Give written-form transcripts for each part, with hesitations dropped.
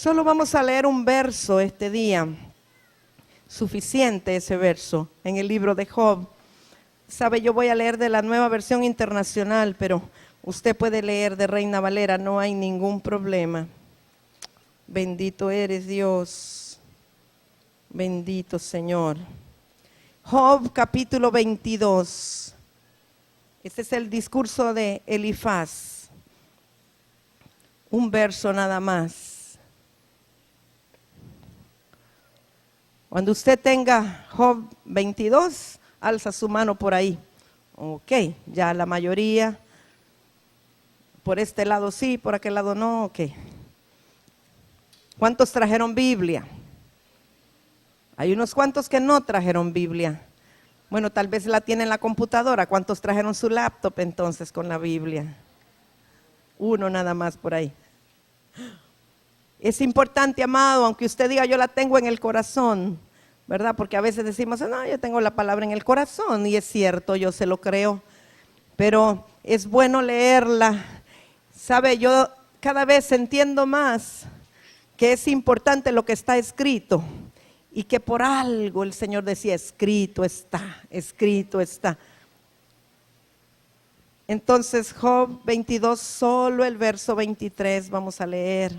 Solo vamos a leer un verso este día, suficiente ese verso, en el libro de Job. Sabe, yo voy a leer de la Nueva Versión Internacional, pero usted puede leer de Reina Valera, no hay ningún problema. Bendito eres Dios, bendito Señor. Job capítulo 22, este es el discurso de Elifaz, un verso nada más. Cuando usted tenga Job 22, alza su mano por ahí. Ok, ya la mayoría, por este lado sí, por aquel lado no, ok. ¿Cuántos trajeron Biblia? Hay unos cuantos que no trajeron Biblia. Bueno, tal vez la tienen en la computadora. ¿Cuántos trajeron su laptop entonces con la Biblia? Uno nada más por ahí. Es importante, amado, aunque usted diga yo la tengo en el corazón, ¿verdad? Porque a veces decimos, no, yo tengo la palabra en el corazón, y es cierto, yo se lo creo, pero es bueno leerla. Sabe, yo cada vez entiendo más que es importante lo que está escrito, y que por algo el Señor decía, escrito está, escrito está. Entonces Job 22, solo el verso 23 vamos a leer.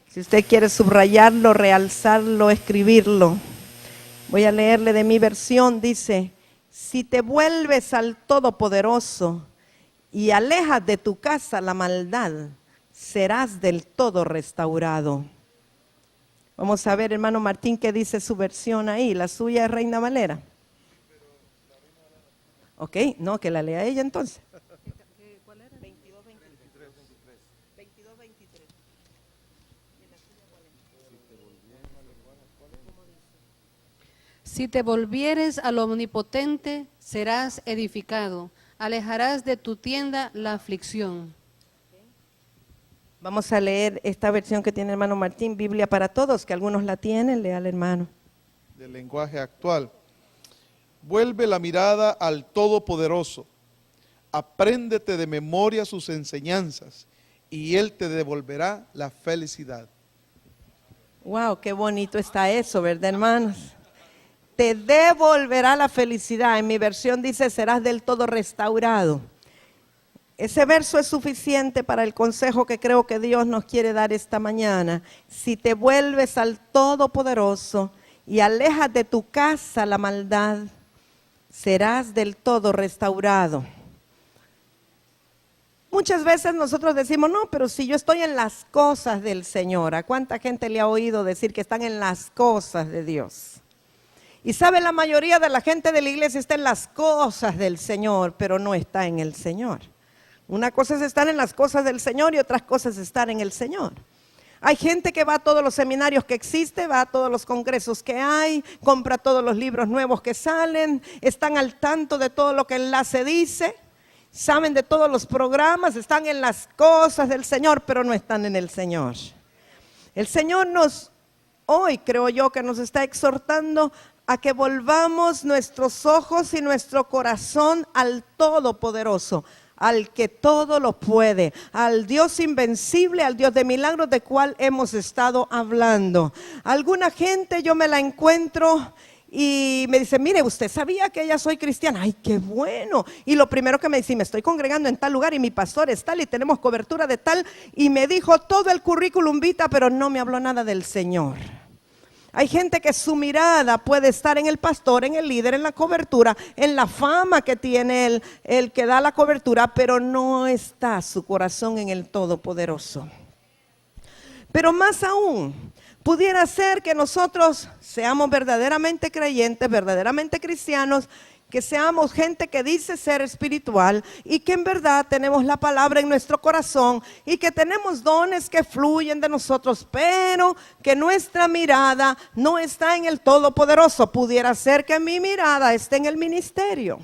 Si usted quiere subrayarlo, realzarlo, escribirlo. Voy a leerle de mi versión, dice, si te vuelves al Todopoderoso y alejas de tu casa la maldad, serás del todo restaurado. Vamos a ver, hermano Martín, qué dice su versión ahí. La suya es Reina Valera. Ok, no, que la lea ella entonces. ¿Cuál era? 22, 23. 22, 23. Si te volvieres al Omnipotente, serás edificado. Alejarás de tu tienda la aflicción. Vamos a leer esta versión que tiene el hermano Martín, Biblia para Todos, que algunos la tienen, lea al hermano. Del lenguaje actual. Vuelve la mirada al Todopoderoso. Apréndete de memoria sus enseñanzas y Él te devolverá la felicidad. Wow, qué bonito está eso, ¿verdad, hermanos? Te devolverá la felicidad. En mi versión dice, serás del todo restaurado. Ese verso es suficiente para el consejo que creo que Dios nos quiere dar esta mañana. Si te vuelves al Todopoderoso y alejas de tu casa la maldad, serás del todo restaurado. Muchas veces nosotros decimos, no, pero si yo estoy en las cosas del Señor. ¿A cuánta gente le ha oído decir que están en las cosas de Dios? Y sabe, la mayoría de la gente de la iglesia está en las cosas del Señor, pero no está en el Señor. Una cosa es estar en las cosas del Señor y otras cosas es estar en el Señor. Hay gente que va a todos los seminarios que existen, va a todos los congresos que hay, compra todos los libros nuevos que salen, están al tanto de todo lo que Enlace dice, saben de todos los programas, están en las cosas del Señor, pero no están en el Señor. El Señor hoy creo yo que nos está exhortando a que volvamos nuestros ojos y nuestro corazón al Todopoderoso, al que todo lo puede, al Dios invencible, al Dios de milagros de cual hemos estado hablando. Alguna gente yo me la encuentro y me dice, mire, ¿usted sabía que ya soy cristiana? ¡Ay, qué bueno! Y lo primero que me dice, me estoy congregando en tal lugar y mi pastor es tal y tenemos cobertura de tal, y me dijo todo el currículum vitae, pero no me habló nada del Señor. Hay gente que su mirada puede estar en el pastor, en el líder, en la cobertura, en la fama que tiene el que da la cobertura, pero no está su corazón en el Todopoderoso. Pero más aún, pudiera ser que nosotros seamos verdaderamente creyentes, verdaderamente cristianos, que seamos gente que dice ser espiritual y que en verdad tenemos la palabra en nuestro corazón y que tenemos dones que fluyen de nosotros, pero que nuestra mirada no está en el Todopoderoso. Pudiera ser que mi mirada esté en el ministerio,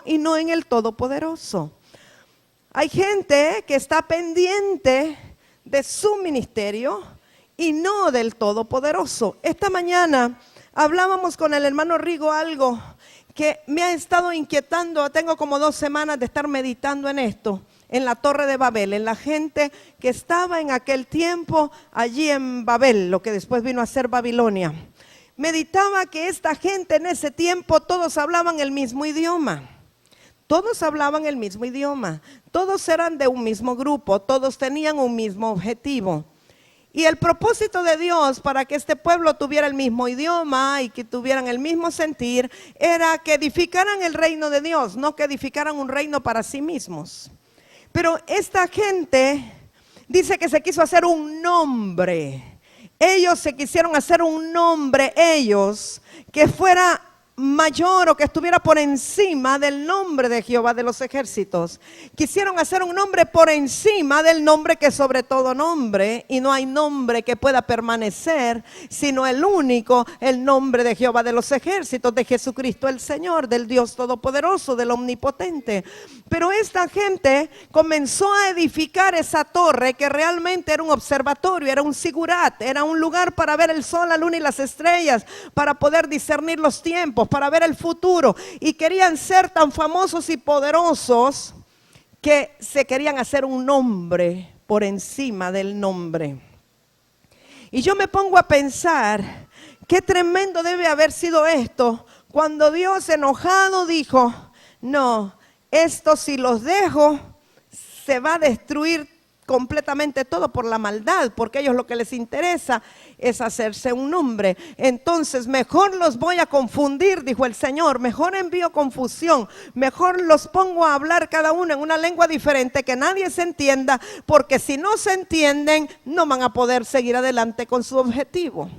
y no en el Todopoderoso. Hay gente que está pendiente de su ministerio y no del Todopoderoso. Esta mañana hablábamos con el hermano Rigo algo que me ha estado inquietando. Tengo como 2 semanas de estar meditando en esto. en la Torre de Babel, en la gente que estaba en aquel tiempo allí en Babel, lo que después vino a ser Babilonia. Meditaba que esta gente en ese tiempo todos hablaban el mismo idioma. Todos hablaban el mismo idioma, todos eran de un mismo grupo, todos tenían un mismo objetivo. Y el propósito de Dios para que este pueblo tuviera el mismo idioma y que tuvieran el mismo sentir era que edificaran el reino de Dios, no que edificaran un reino para sí mismos. Pero esta gente dice que se quiso hacer un nombre. Ellos se quisieron hacer un nombre, ellos, que fuera mayor o que estuviera por encima del nombre de Jehová de los ejércitos. Quisieron hacer un nombre por encima del nombre que sobre todo nombre, y no hay nombre que pueda permanecer sino el único, el nombre de Jehová de los ejércitos, de Jesucristo el Señor, del Dios Todopoderoso, del Omnipotente. Pero esta gente comenzó a edificar esa torre que realmente era un observatorio, era un sigurat, era un lugar para ver el sol, la luna y las estrellas, para poder discernir los tiempos, para ver el futuro, y querían ser tan famosos y poderosos que se querían hacer un nombre por encima del nombre. Y yo me pongo a pensar qué tremendo debe haber sido esto cuando Dios enojado dijo: no, esto si los dejo se va a destruir completamente todo por la maldad, porque a ellos lo que les interesa es hacerse un nombre. Entonces mejor los voy a confundir, dijo el Señor, mejor envío confusión, mejor los pongo a hablar cada uno en una lengua diferente que nadie se entienda, porque si no se entienden no van a poder seguir adelante con su objetivo.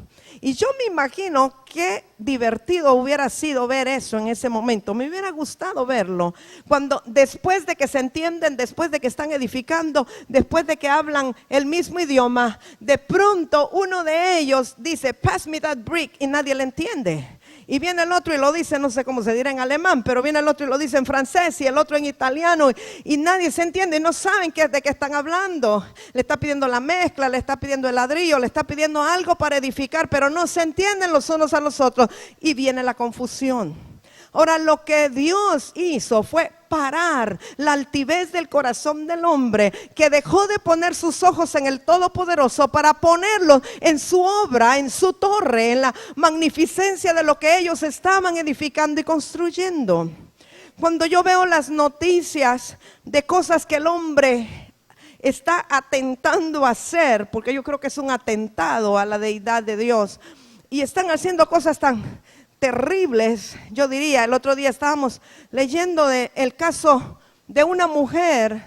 Y yo me imagino qué divertido hubiera sido ver eso en ese momento. Me hubiera gustado verlo. Cuando después de que se entienden, después de que están edificando, después de que hablan el mismo idioma, de pronto uno de ellos dice: pass me that brick, y nadie le entiende. Y viene el otro y lo dice, no sé cómo se dirá en alemán, pero viene el otro y lo dice en francés y el otro en italiano, y nadie se entiende y no saben de qué están hablando. Le está pidiendo la mezcla, le está pidiendo el ladrillo, le está pidiendo algo para edificar, pero no se entienden los unos a los otros y viene la confusión. Ahora, lo que Dios hizo fue parar la altivez del corazón del hombre, que dejó de poner sus ojos en el Todopoderoso para ponerlos en su obra, en su torre, en la magnificencia de lo que ellos estaban edificando y construyendo. Cuando yo veo las noticias de cosas que el hombre está atentando a hacer, porque yo creo que es un atentado a la deidad de Dios, y están haciendo cosas tan terribles, yo diría. El otro día estábamos leyendo el caso de una mujer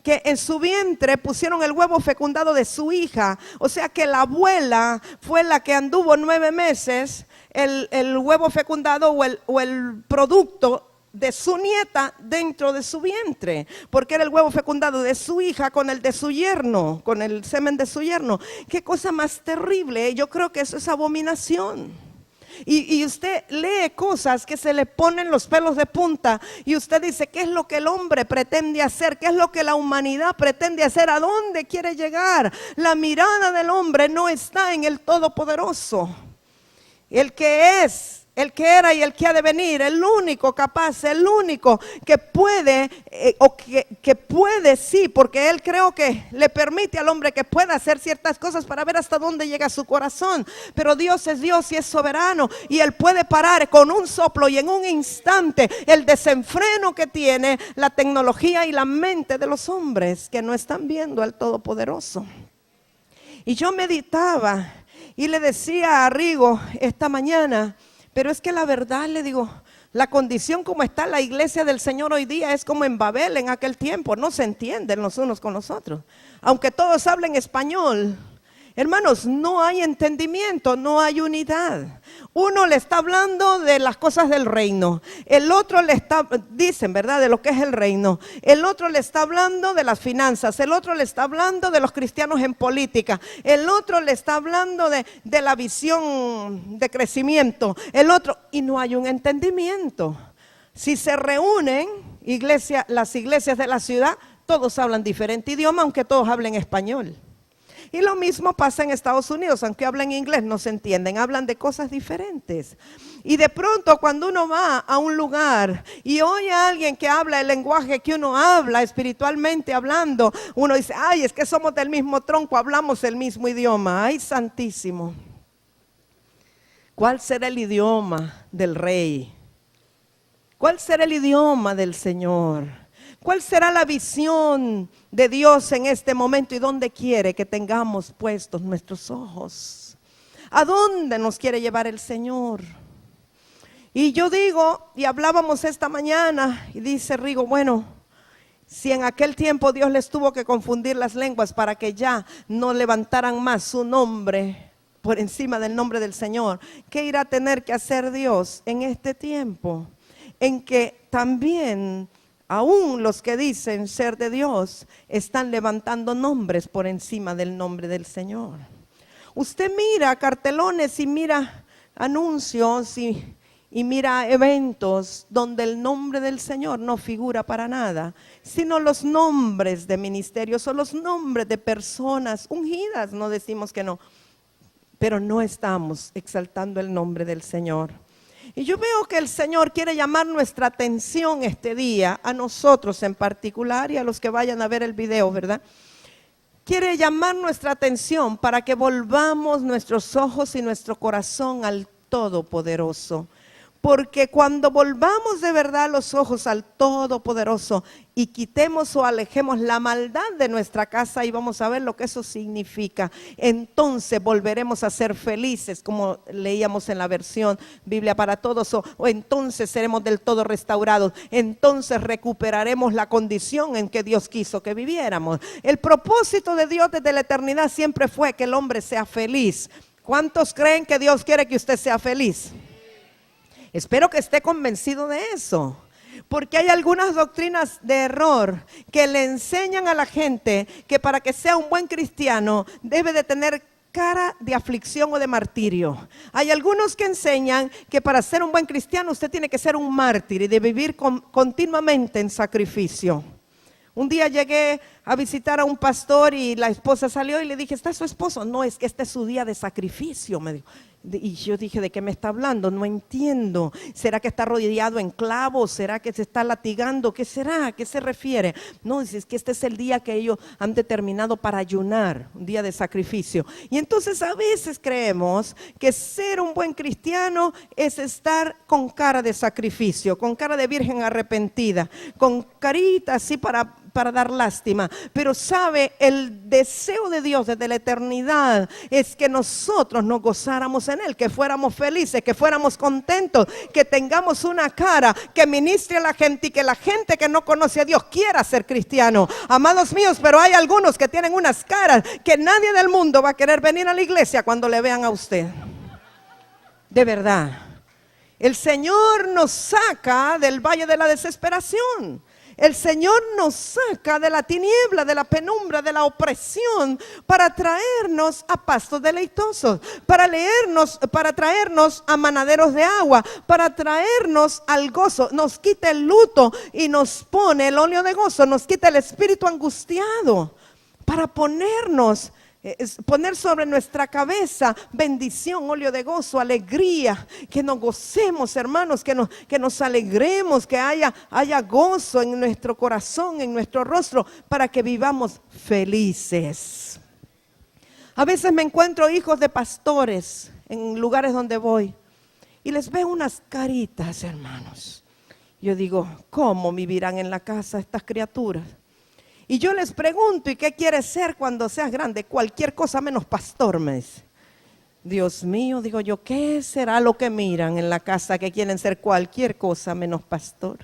que en su vientre pusieron el huevo fecundado de su hija, o sea que la abuela fue la que anduvo 9 meses el huevo fecundado o el producto de su nieta dentro de su vientre, porque era el huevo fecundado de su hija con el de su yerno, con el semen de su yerno. Qué cosa más terrible. Yo creo que eso es abominación. Y usted lee cosas que se le ponen los pelos de punta, y usted dice: ¿qué es lo que el hombre pretende hacer? ¿Qué es lo que la humanidad pretende hacer? ¿A dónde quiere llegar? La mirada del hombre no está en el Todopoderoso, el que es, el que era y el que ha de venir, el único capaz, el único que puede, que puede, sí, porque él creo que le permite al hombre que pueda hacer ciertas cosas para ver hasta dónde llega su corazón. Pero Dios es Dios y es soberano, y él puede parar con un soplo y en un instante el desenfreno que tiene la tecnología y la mente de los hombres que no están viendo al Todopoderoso. Y yo meditaba y le decía a Rigo esta mañana: pero es que la verdad, le digo, la condición como está la iglesia del Señor hoy día es como en Babel en aquel tiempo. No se entienden los unos con los otros. Aunque todos hablen español, hermanos, no hay entendimiento, no hay unidad. Uno le está hablando de las cosas del reino, el otro le está, dicen, ¿verdad?, de lo que es el reino. El otro le está hablando de las finanzas, el otro le está hablando de los cristianos en política, el otro le está hablando de la visión de crecimiento, el otro, y no hay un entendimiento. Si se reúnen las iglesias de la ciudad, todos hablan diferente idioma, aunque todos hablen español. Y lo mismo pasa en Estados Unidos, aunque hablan inglés no se entienden, hablan de cosas diferentes. Y de pronto cuando uno va a un lugar y oye a alguien que habla el lenguaje que uno habla, espiritualmente hablando, uno dice, ay, es que somos del mismo tronco, hablamos el mismo idioma. Ay, santísimo. ¿Cuál será el idioma del Rey? ¿Cuál será el idioma del Señor? ¿Cuál será la visión de Dios en este momento y dónde quiere que tengamos puestos nuestros ojos? ¿A dónde nos quiere llevar el Señor? Y yo digo, y hablábamos esta mañana, y dice Rigo, bueno, si en aquel tiempo Dios les tuvo que confundir las lenguas para que ya no levantaran más su nombre por encima del nombre del Señor, ¿qué irá a tener que hacer Dios en este tiempo? En que también aún los que dicen ser de Dios están levantando nombres por encima del nombre del Señor. Usted mira cartelones y mira anuncios y mira eventos donde el nombre del Señor no figura para nada, sino los nombres de ministerios o los nombres de personas ungidas, no decimos que no, pero no estamos exaltando el nombre del Señor. Y yo veo que el Señor quiere llamar nuestra atención este día, a nosotros en particular y a los que vayan a ver el video, ¿verdad? Quiere llamar nuestra atención para que volvamos nuestros ojos y nuestro corazón al Todopoderoso. Porque cuando volvamos de verdad los ojos al Todopoderoso y quitemos o alejemos la maldad de nuestra casa, y vamos a ver lo que eso significa, entonces volveremos a ser felices, como leíamos en la versión Biblia para Todos, o entonces seremos del todo restaurados, entonces recuperaremos la condición en que Dios quiso que viviéramos. El propósito de Dios desde la eternidad siempre fue que el hombre sea feliz. ¿Cuántos creen que Dios quiere que usted sea feliz? Espero que esté convencido de eso, porque hay algunas doctrinas de error que le enseñan a la gente que para que sea un buen cristiano debe de tener cara de aflicción o de martirio. Hay algunos que enseñan que para ser un buen cristiano usted tiene que ser un mártir y de vivir continuamente en sacrificio. Un día llegué a visitar a un pastor y la esposa salió y le dije, ¿está su esposo? No, es que este es su día de sacrificio, me dijo. Y yo dije, ¿de qué me está hablando? No entiendo. ¿Será que está rodeado en clavos? ¿Será que se está latigando? ¿Qué será? ¿A qué se refiere? No, es que este es el día que ellos han determinado para ayunar, un día de sacrificio. Y entonces a veces creemos que ser un buen cristiano es estar con cara de sacrificio, con cara de virgen arrepentida, con carita así para dar lástima. Pero sabe, el deseo de Dios desde la eternidad es que nosotros nos gozáramos en Él, que fuéramos felices, que fuéramos contentos, que tengamos una cara que ministre a la gente y que la gente que no conoce a Dios quiera ser cristiano. Amados míos, pero hay algunos que tienen unas caras que nadie del mundo va a querer venir a la iglesia cuando le vean a usted. De verdad, el Señor nos saca del valle de la desesperación. El Señor nos saca de la tiniebla, de la penumbra, de la opresión, para traernos a pastos deleitosos, para traernos a manaderos de agua, para traernos al gozo. Nos quita el luto y nos pone el óleo de gozo, nos quita el espíritu angustiado, para poner sobre nuestra cabeza bendición, óleo de gozo, alegría, que nos gocemos, hermanos, que nos alegremos, que haya gozo en nuestro corazón, en nuestro rostro, para que vivamos felices. A veces me encuentro hijos de pastores en lugares donde voy y les veo unas caritas, hermanos. Yo digo, ¿cómo vivirán en la casa estas criaturas? Y yo les pregunto, ¿y qué quieres ser cuando seas grande? Cualquier cosa menos pastor, me dice. Dios mío, digo yo, ¿qué será lo que miran en la casa que quieren ser cualquier cosa menos pastor?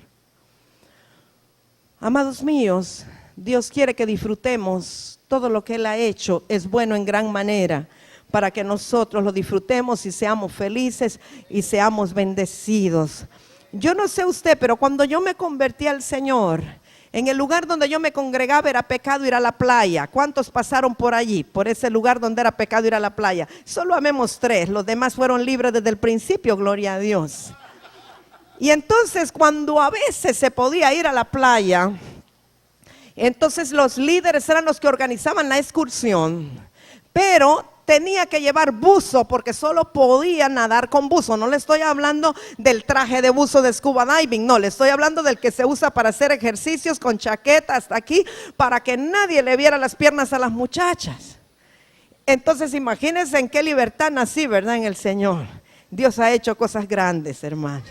Amados míos, Dios quiere que disfrutemos todo lo que Él ha hecho, es bueno en gran manera, para que nosotros lo disfrutemos y seamos felices y seamos bendecidos. Yo no sé usted, pero cuando yo me convertí al Señor, en el lugar donde yo me congregaba era pecado ir a la playa. ¿Cuántos pasaron por allí? Por ese lugar donde era pecado ir a la playa. Solo habemos 3, los demás fueron libres desde el principio, gloria a Dios. Y entonces cuando a veces se podía ir a la playa, entonces los líderes eran los que organizaban la excursión. pero tenía que llevar buzo porque solo podía nadar con buzo. No le estoy hablando del traje de buzo de scuba diving, no, le estoy hablando del que se usa para hacer ejercicios con chaqueta hasta aquí, para que nadie le viera las piernas a las muchachas. Entonces imagínense en qué libertad nací, ¿verdad? En el Señor. Dios ha hecho cosas grandes, hermano.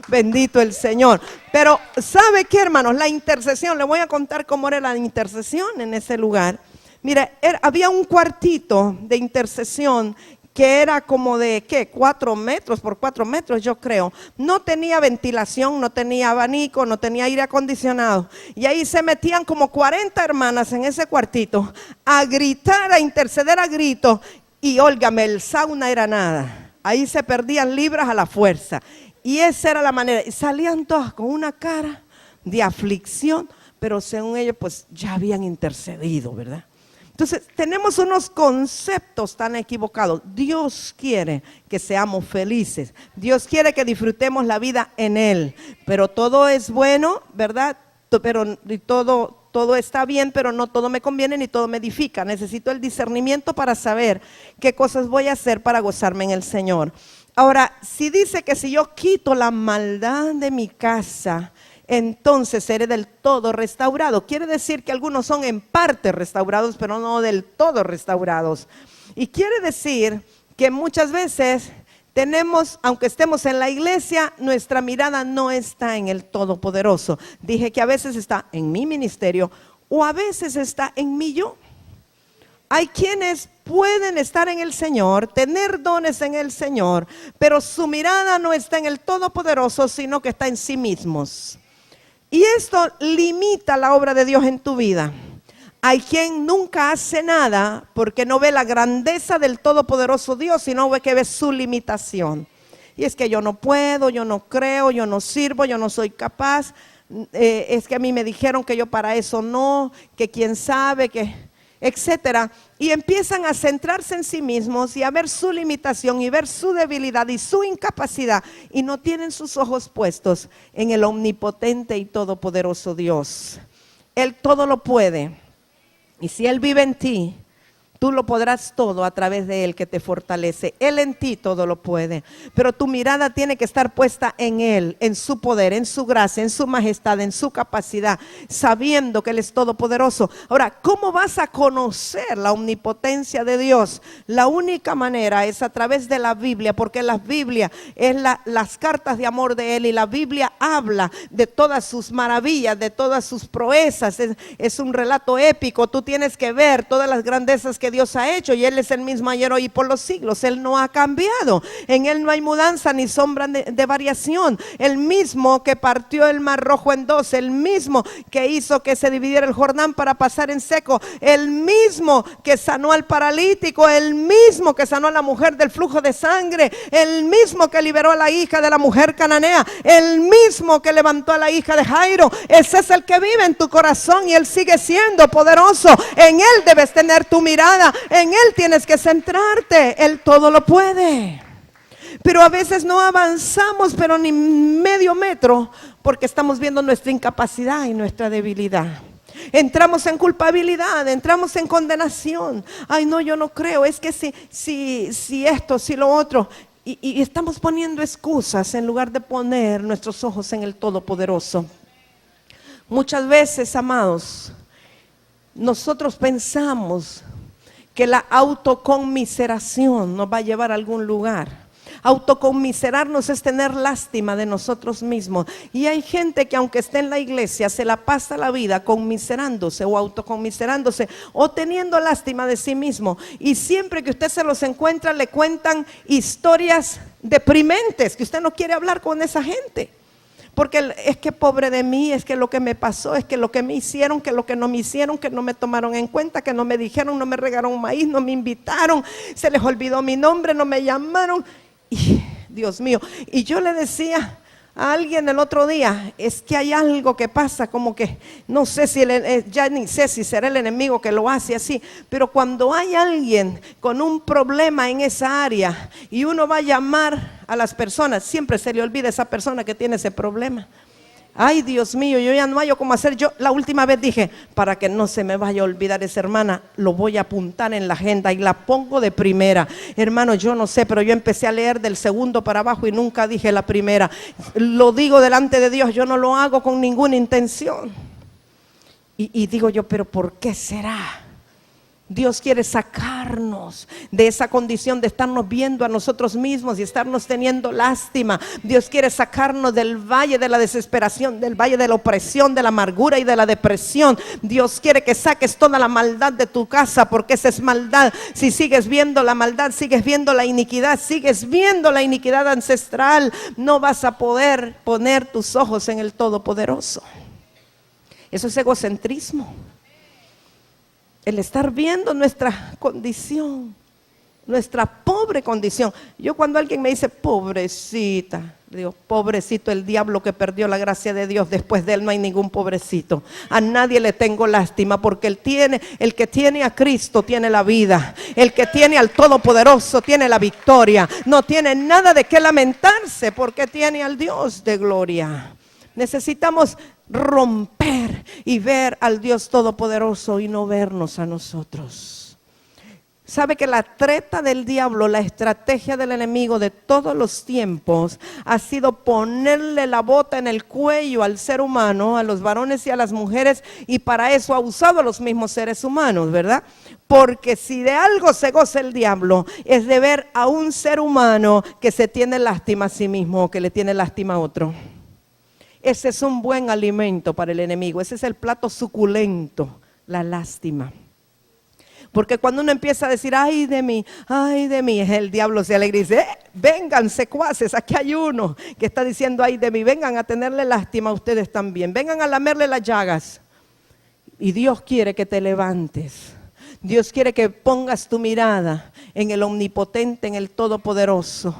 Bendito el Señor. Pero ¿sabe qué, hermanos? La intercesión, le voy a contar cómo era la intercesión en ese lugar. Mira, había un cuartito de intercesión que era como de, ¿qué? 4 metros por 4 metros, yo creo. No tenía ventilación, no tenía abanico, no tenía aire acondicionado. Y ahí se metían como 40 hermanas en ese cuartito a gritar, a interceder a gritos. Y óigame, el sauna era nada. Ahí se perdían libras a la fuerza. Y esa era la manera. Y salían todas con una cara de aflicción, pero según ellos pues ya habían intercedido, ¿verdad? Entonces tenemos unos conceptos tan equivocados. Dios quiere que seamos felices. Dios quiere que disfrutemos la vida en Él. Pero todo es bueno, ¿verdad? Pero todo está bien, pero no todo me conviene ni todo me edifica. Necesito el discernimiento para saber qué cosas voy a hacer para gozarme en el Señor. Ahora, si dice que si yo quito la maldad de mi casa, entonces seré del todo restaurado. Quiere decir que algunos son en parte restaurados, pero no del todo restaurados. Y quiere decir que muchas veces tenemos, aunque estemos en la iglesia, nuestra mirada no está en el Todopoderoso. Dije que a veces está en mi ministerio o a veces está en mi yo. Hay quienes pueden estar en el Señor, tener dones en el Señor, pero su mirada no está en el Todopoderoso, sino que está en sí mismos. Y esto limita la obra de Dios en tu vida. Hay quien nunca hace nada porque no ve la grandeza del Todopoderoso Dios, sino que ve su limitación. Y es que yo no puedo, yo no creo, yo no sirvo, yo no soy capaz. Es que a mí me dijeron que yo para eso no, que quién sabe, que etcétera. Y empiezan a centrarse en sí mismos y a ver su limitación y ver su debilidad y su incapacidad. Y no tienen sus ojos puestos en el omnipotente y todopoderoso Dios. Él todo lo puede. Y si Él vive en ti, tú lo podrás todo a través de Él que te fortalece. Él en ti todo lo puede. Pero tu mirada tiene que estar puesta en Él, en su poder, en su gracia, en su majestad, en su capacidad, sabiendo que Él es todopoderoso. Ahora, ¿cómo vas a conocer la omnipotencia de Dios? La única manera es a través de la Biblia, porque la Biblia es las cartas de amor de Él, y la Biblia habla de todas sus maravillas, de todas sus proezas. Es un relato épico. Tú tienes que ver todas las grandezas que Dios ha hecho, y Él es el mismo ayer, hoy y por los siglos. Él no ha cambiado. En Él no hay mudanza ni sombra de variación. El mismo que partió el mar rojo en dos, el mismo que hizo que se dividiera el Jordán para pasar en seco, el mismo que sanó al paralítico, el mismo que sanó a la mujer del flujo de sangre, el mismo que liberó a la hija de la mujer cananea, el mismo que levantó a la hija de Jairo. Ese es el que vive en tu corazón, y Él sigue siendo poderoso. En Él debes tener tu mirada. En Él tienes que centrarte. Él todo lo puede. Pero a veces no avanzamos, pero ni medio metro, porque estamos viendo nuestra incapacidad y nuestra debilidad. Entramos en culpabilidad, entramos en condenación. Ay, no, yo no creo. Es que si esto, si lo otro. Y estamos poniendo excusas en lugar de poner nuestros ojos en el Todopoderoso. Muchas veces, amados, nosotros pensamos que la autoconmiseración nos va a llevar a algún lugar. Autoconmiserarnos es tener lástima de nosotros mismos. Y hay gente que aunque esté en la iglesia se la pasa la vida conmiserándose o autoconmiserándose o teniendo lástima de sí mismo. Y siempre que usted se los encuentra le cuentan historias deprimentes que usted no quiere hablar con esa gente. Porque es que pobre de mí, es que lo que me pasó, es que lo que me hicieron, que lo que no me hicieron, que no me tomaron en cuenta, que no me dijeron, no me regaron maíz, no me invitaron, se les olvidó mi nombre, no me llamaron. Y, Dios mío, y yo le decía a alguien el otro día, es que hay algo que pasa, como que no sé si ya ni sé si será el enemigo que lo hace así, pero cuando hay alguien con un problema en esa área y uno va a llamar a las personas, siempre se le olvida a esa persona que tiene ese problema. Ay, Dios mío, yo ya no hallo cómo hacer. Yo la última vez dije, para que no se me vaya a olvidar esa hermana, lo voy a apuntar en la agenda y la pongo de primera. Hermano, yo no sé, pero yo empecé a leer del segundo para abajo y nunca dije la primera. Lo digo delante de Dios, yo no lo hago con ninguna intención. Y digo yo, pero ¿por qué será? Dios quiere sacarnos de esa condición de estarnos viendo a nosotros mismos y estarnos teniendo lástima. Dios quiere sacarnos del valle de la desesperación, del valle de la opresión, de la amargura y de la depresión. Dios quiere que saques toda la maldad de tu casa, porque esa es maldad. Si sigues viendo la maldad, sigues viendo la iniquidad, sigues viendo la iniquidad ancestral, no vas a poder poner tus ojos en el Todopoderoso. Eso es egocentrismo. El estar viendo nuestra condición, nuestra pobre condición. Yo cuando alguien me dice, pobrecita, digo, pobrecito el diablo que perdió la gracia de Dios, después de él no hay ningún pobrecito. A nadie le tengo lástima, porque el que tiene a Cristo tiene la vida. El que tiene al Todopoderoso tiene la victoria. No tiene nada de qué lamentarse, porque tiene al Dios de gloria. Necesitamos romper y ver al Dios Todopoderoso y no vernos a nosotros. Sabe que la treta del diablo, la estrategia del enemigo de todos los tiempos ha sido ponerle la bota en el cuello al ser humano, a los varones y a las mujeres, y para eso ha usado a los mismos seres humanos, ¿verdad? Porque si de algo se goza el diablo, es de ver a un ser humano que se tiene lástima a sí mismo o que le tiene lástima a otro. Ese es un buen alimento para el enemigo. Ese es el plato suculento, la lástima. Porque cuando uno empieza a decir, ay de mí, el diablo se alegra y dice, vengan secuaces, aquí hay uno que está diciendo, ay de mí, vengan a tenerle lástima a ustedes también, vengan a lamerle las llagas. Y Dios quiere que te levantes. Dios quiere que pongas tu mirada en el omnipotente, en el todopoderoso,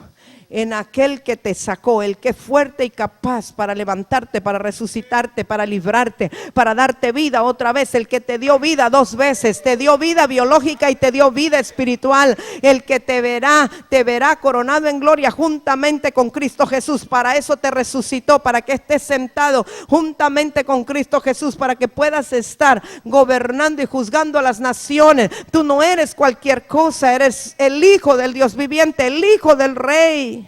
en aquel que te sacó, el que es fuerte y capaz para levantarte, para resucitarte, para librarte, para darte vida otra vez, el que te dio vida 2 veces, te dio vida biológica y te dio vida espiritual, el que te verá coronado en gloria juntamente con Cristo Jesús. Para eso te resucitó, para que estés sentado juntamente con Cristo Jesús, para que puedas estar gobernando y juzgando a las naciones. Tú no eres cualquier cosa, eres el Hijo del Dios viviente, el Hijo del Rey.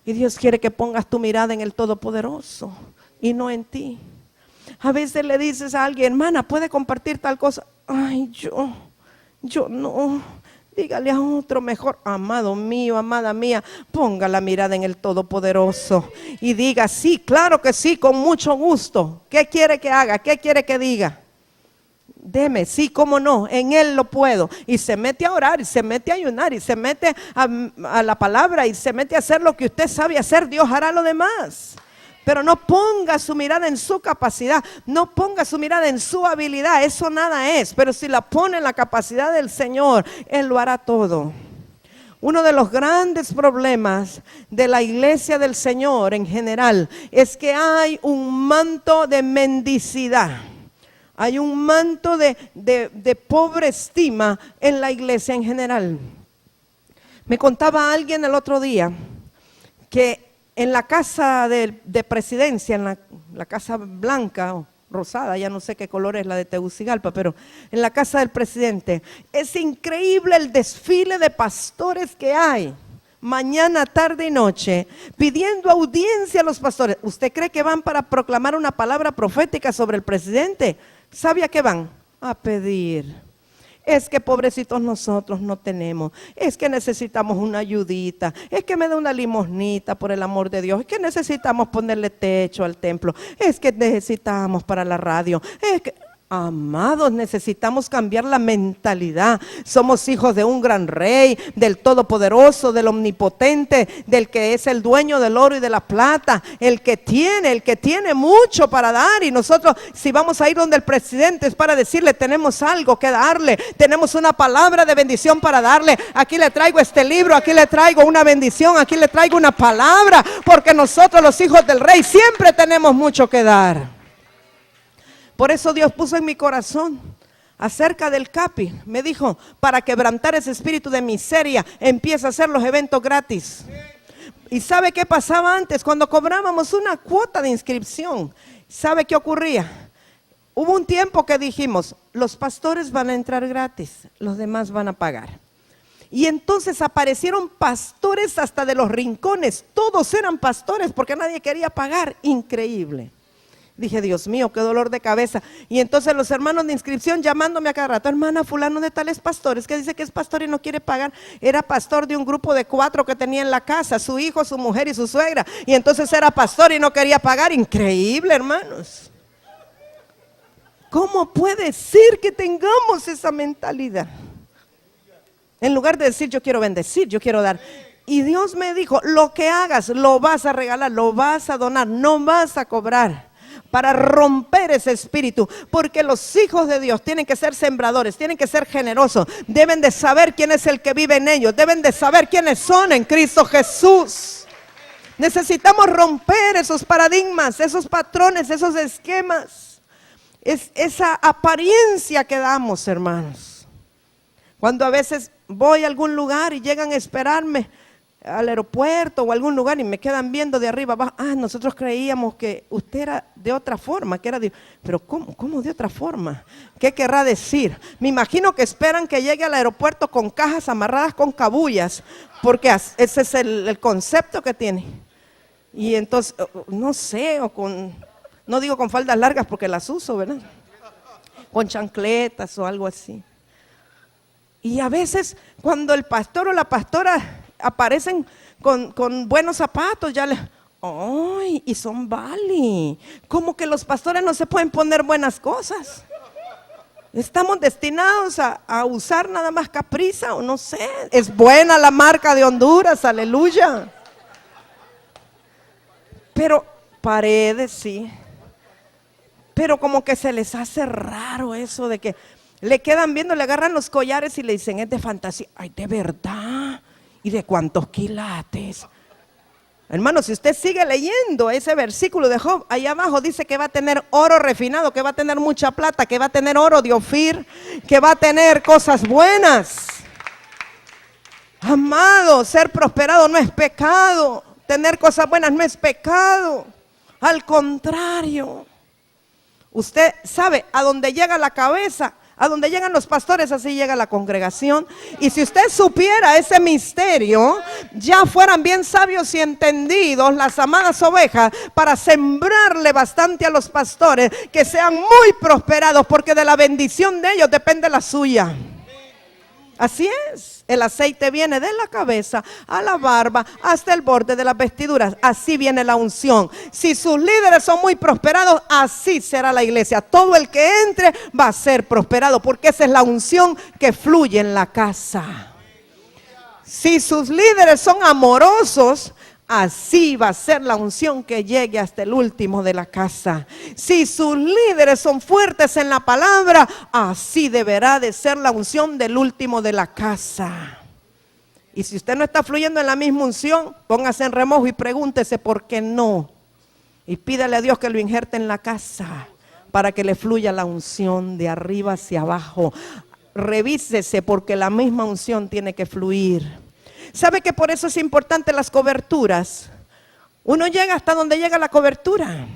Y Dios quiere que pongas tu mirada en el Todopoderoso y no en ti. A veces le dices a alguien, hermana, ¿puede compartir tal cosa? Ay, yo no. Dígale a otro mejor. Amado mío, amada mía, ponga la mirada en el Todopoderoso y diga, sí, claro que sí, con mucho gusto. ¿Qué quiere que haga? ¿Qué quiere que diga? Deme, sí, cómo no, en Él lo puedo. Y se mete a orar, y se mete a ayunar, y se mete a la palabra, y se mete a hacer lo que usted sabe hacer. Dios hará lo demás. Pero no ponga su mirada en su capacidad, no ponga su mirada en su habilidad, eso nada es. Pero si la pone en la capacidad del Señor, Él lo hará todo. Uno de los grandes problemas de la iglesia del Señor en general es que hay un manto de mendicidad. Hay un manto de pobre estima en la iglesia en general. Me contaba alguien el otro día que en la casa de presidencia, en la casa blanca o rosada, ya no sé qué color es la de Tegucigalpa, pero en la casa del presidente, es increíble el desfile de pastores que hay. Mañana, tarde y noche, pidiendo audiencia a los pastores. ¿Usted cree que van para proclamar una palabra profética sobre el presidente? ¿Sabe a qué van? A pedir. Es que pobrecitos nosotros no tenemos, es que necesitamos una ayudita, es que me da una limosnita por el amor de Dios, es que necesitamos ponerle techo al templo, es que necesitamos para la radio, es que... Amados, necesitamos cambiar la mentalidad. Somos hijos de un gran rey, del todopoderoso, del omnipotente, del que es el dueño del oro y de la plata, el que tiene mucho para dar. Y nosotros, si vamos a ir donde el presidente, es para decirle, tenemos algo que darle, tenemos una palabra de bendición para darle. Aquí le traigo este libro, aquí le traigo una bendición, aquí le traigo una palabra, porque nosotros los hijos del rey siempre tenemos mucho que dar. Por eso Dios puso en mi corazón acerca del CAPI. Me dijo, para quebrantar ese espíritu de miseria, empieza a hacer los eventos gratis. ¿Y sabe qué pasaba antes? Cuando cobrábamos una cuota de inscripción, ¿sabe qué ocurría? Hubo un tiempo que dijimos, los pastores van a entrar gratis, los demás van a pagar. Y entonces aparecieron pastores hasta de los rincones, todos eran pastores porque nadie quería pagar, increíble. Dije, Dios mío, qué dolor de cabeza. Y entonces los hermanos de inscripción llamándome a cada rato, hermana, fulano de tales pastores, que dice que es pastor y no quiere pagar. Era pastor de un grupo de 4 que tenía en la casa, su hijo, su mujer y su suegra. Y entonces era pastor y no quería pagar, increíble, hermanos. ¿Cómo puede ser que tengamos esa mentalidad? En lugar de decir, yo quiero bendecir, yo quiero dar. Y Dios me dijo, lo que hagas, lo vas a regalar, lo vas a donar, no vas a cobrar. Para romper ese espíritu, porque los hijos de Dios tienen que ser sembradores, tienen que ser generosos, deben de saber quién es el que vive en ellos, deben de saber quiénes son en Cristo Jesús. Necesitamos romper esos paradigmas, esos patrones, esos esquemas, esa apariencia que damos, hermanos. Cuando a veces voy a algún lugar y llegan a esperarme al aeropuerto o a algún lugar y me quedan viendo de arriba abajo, nosotros creíamos que usted era de otra forma, que era de, pero ¿cómo de otra forma? ¿Qué querrá decir? Me imagino que esperan que llegue al aeropuerto con cajas amarradas con cabullas, porque ese es el concepto que tiene. Y entonces, no sé, no digo con faldas largas porque las uso, ¿verdad? Con chancletas o algo así. Y a veces cuando el pastor o la pastora aparecen con buenos zapatos, ya ¡ay! Y son Bali. Como que los pastores no se pueden poner buenas cosas. Estamos destinados a usar nada más Capriza o no sé. Es buena la marca de Honduras, aleluya. Pero Paredes, sí. Pero como que se les hace raro eso de que le quedan viendo, le agarran los collares y le dicen, es de fantasía. Ay, ¿de verdad? ¿Y de cuántos quilates? Hermano, si usted sigue leyendo ese versículo de Job, ahí abajo dice que va a tener oro refinado, que va a tener mucha plata, que va a tener oro de Ofir, que va a tener cosas buenas. Amado, ser prosperado no es pecado, tener cosas buenas no es pecado. Al contrario, usted sabe, a donde llega la cabeza, a donde llegan los pastores, así llega la congregación. Y si usted supiera ese misterio, ya fueran bien sabios y entendidos las amadas ovejas para sembrarle bastante a los pastores, que sean muy prosperados, porque de la bendición de ellos depende la suya. Así es, el aceite viene de la cabeza a la barba hasta el borde de las vestiduras, así viene la unción. Si sus líderes son muy prosperados, así será la iglesia. Todo el que entre va a ser prosperado, porque esa es la unción que fluye en la casa. Si sus líderes son amorosos, así va a ser la unción que llegue hasta el último de la casa. Si sus líderes son fuertes en la palabra, así deberá de ser la unción del último de la casa. Y si usted no está fluyendo en la misma unción, póngase en remojo y pregúntese por qué no. Y pídale a Dios que lo injerte en la casa para que le fluya la unción de arriba hacia abajo. Revísese, porque la misma unción tiene que fluir. ¿Sabe que por eso es importante las coberturas? Uno llega hasta donde llega la cobertura.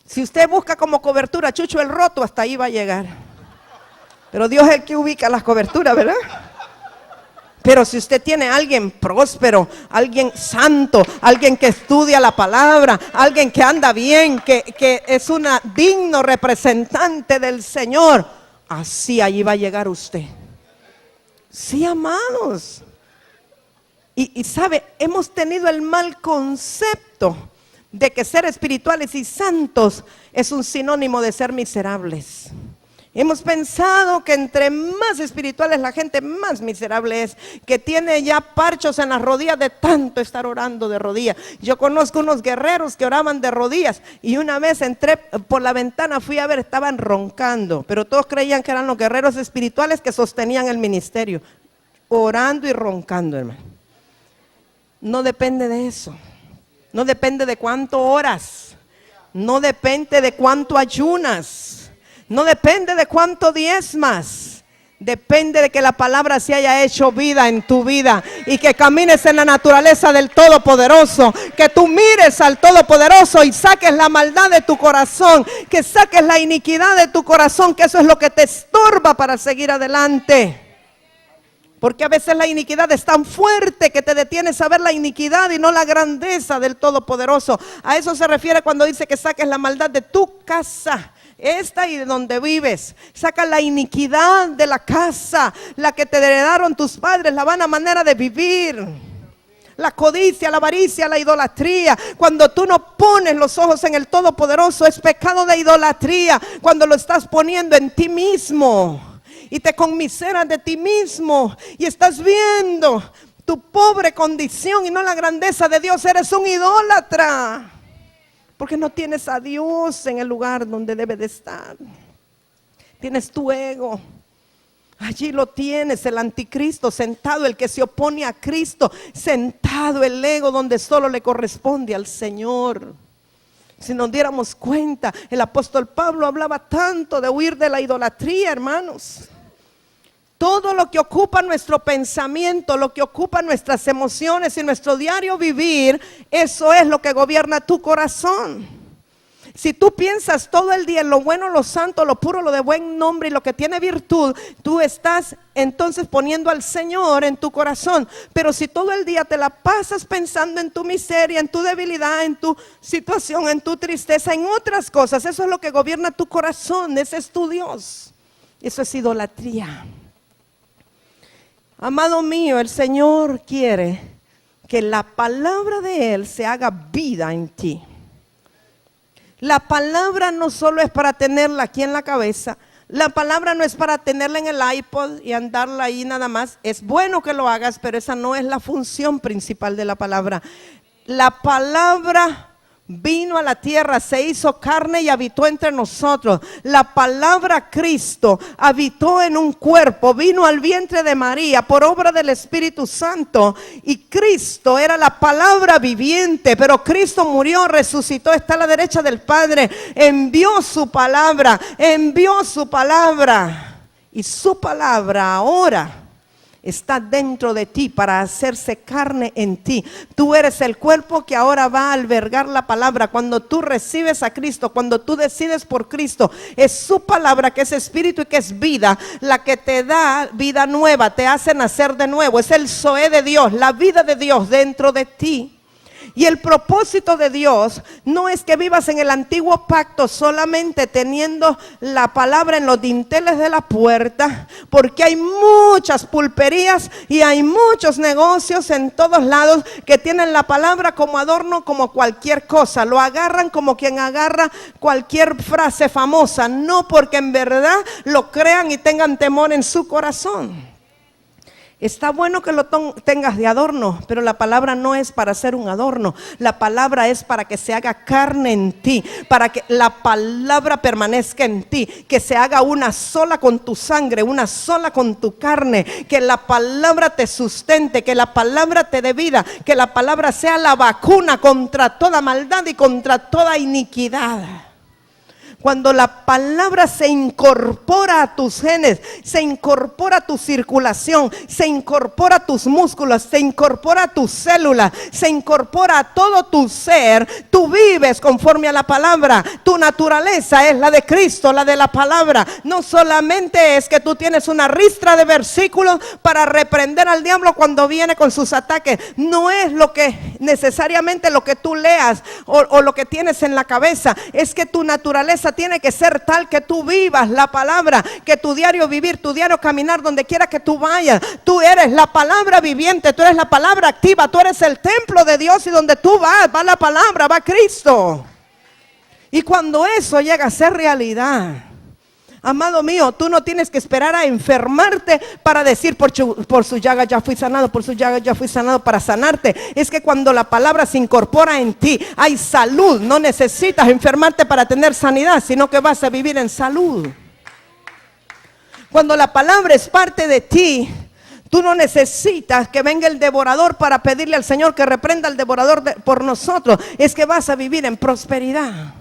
Si usted busca como cobertura Chucho el Roto, hasta ahí va a llegar. Pero Dios es el que ubica las coberturas, ¿verdad? Pero si usted tiene a alguien próspero, alguien santo, alguien que estudia la palabra, alguien que anda bien, que es un digno representante del Señor, así allí va a llegar usted. Sí, amados. Y sabe, hemos tenido el mal concepto de que ser espirituales y santos es un sinónimo de ser miserables. Hemos pensado que entre más espirituales la gente, más miserable es, que tiene ya parchos en las rodillas de tanto estar orando de rodillas. Yo conozco unos guerreros que oraban de rodillas, y una vez entré por la ventana, fui a ver, estaban roncando, pero todos creían que eran los guerreros espirituales que sostenían el ministerio, orando y roncando, hermano. No depende de eso, no depende de cuánto oras, no depende de cuánto ayunas, no depende de cuánto diezmas, Depende de que la palabra se haya hecho vida en tu vida y que camines en la naturaleza del Todopoderoso, que tú mires al Todopoderoso y saques la maldad de tu corazón, que saques la iniquidad de tu corazón, que eso es lo que te estorba para seguir adelante. Porque a veces la iniquidad es tan fuerte que te detienes a ver la iniquidad y no la grandeza del Todopoderoso. A eso se refiere cuando dice que saques la maldad de tu casa, esta y de donde vives. Saca la iniquidad de la casa, la que te heredaron tus padres, la vana manera de vivir, la codicia, la avaricia, la idolatría. Cuando tú no pones los ojos en el Todopoderoso, es pecado de idolatría. Cuando lo estás poniendo en ti mismo y te conmiseras de ti mismo y estás viendo tu pobre condición y no la grandeza de Dios, eres un idólatra. Porque no tienes a Dios en el lugar donde debe de estar. Tienes tu ego. Allí lo tienes, el anticristo sentado, el que se opone a Cristo, sentado el ego donde solo le corresponde al Señor. Si nos diéramos cuenta, el apóstol Pablo hablaba tanto de huir de la idolatría, hermanos. Todo lo que ocupa nuestro pensamiento, lo que ocupa nuestras emociones y nuestro diario vivir, eso es lo que gobierna tu corazón. Si tú piensas todo el día en lo bueno, lo santo, lo puro, lo de buen nombre y lo que tiene virtud, tú estás entonces poniendo al Señor en tu corazón. Pero si todo el día te la pasas pensando en tu miseria, en tu debilidad, en tu situación, en tu tristeza, en otras cosas, eso es lo que gobierna tu corazón, ese es tu Dios. Eso es idolatría. Amado mío, el Señor quiere que la palabra de Él se haga vida en ti. La palabra no solo es para tenerla aquí en la cabeza. La palabra no es para tenerla en el iPod y andarla ahí nada más. Es bueno que lo hagas, pero esa no es la función principal de la palabra. La palabra vino a la tierra, se hizo carne y habitó entre nosotros. La palabra Cristo habitó en un cuerpo, vino al vientre de María por obra del Espíritu Santo. Y Cristo era la palabra viviente, pero Cristo murió, resucitó, está a la derecha del Padre. Envió su palabra, y su palabra ahora está dentro de ti para hacerse carne en ti. Tú eres el cuerpo que ahora va a albergar la palabra. Cuando tú recibes a Cristo, cuando tú decides por Cristo, es su palabra que es espíritu y que es vida, la que te da vida nueva, te hace nacer de nuevo. Es el Zoé de Dios, la vida de Dios dentro de ti. Y el propósito de Dios no es que vivas en el antiguo pacto solamente teniendo la palabra en los dinteles de la puerta, porque hay muchas pulperías y hay muchos negocios en todos lados que tienen la palabra como adorno, como cualquier cosa. Lo agarran como quien agarra cualquier frase famosa, no porque en verdad lo crean y tengan temor en su corazón. Está bueno que lo tengas de adorno, pero la palabra no es para ser un adorno. La palabra es para que se haga carne en ti, para que la palabra permanezca en ti, que se haga una sola con tu sangre, una sola con tu carne, que la palabra te sustente, que la palabra te dé vida, que la palabra sea la vacuna contra toda maldad y contra toda iniquidad. Cuando la palabra se incorpora a tus genes, se incorpora a tu circulación, se incorpora a tus músculos, se incorpora a tus células, se incorpora a todo tu ser, tú vives conforme a la palabra. Tu naturaleza es la de Cristo, la de la palabra. No solamente es que tú tienes una ristra de versículos para reprender al diablo cuando viene con sus ataques. No es lo que necesariamente lo que tú leas o lo que tienes en la cabeza. Es que tu naturaleza tiene que ser tal que tú vivas la palabra, que tu diario vivir, tu diario caminar, donde quiera que tú vayas, tú eres la palabra viviente, tú eres la palabra activa, tú eres el templo de Dios y donde tú vas, va la palabra, va Cristo. Y cuando eso llega a ser realidad, amado mío, tú no tienes que esperar a enfermarte para decir por su llaga ya fui sanado, por su llaga ya fui sanado, para sanarte. Es que cuando la palabra se incorpora en ti, hay salud. No necesitas enfermarte para tener sanidad, sino que vas a vivir en salud. Cuando la palabra es parte de ti, tú no necesitas que venga el devorador para pedirle al Señor que reprenda al devorador por nosotros. Es que vas a vivir en prosperidad.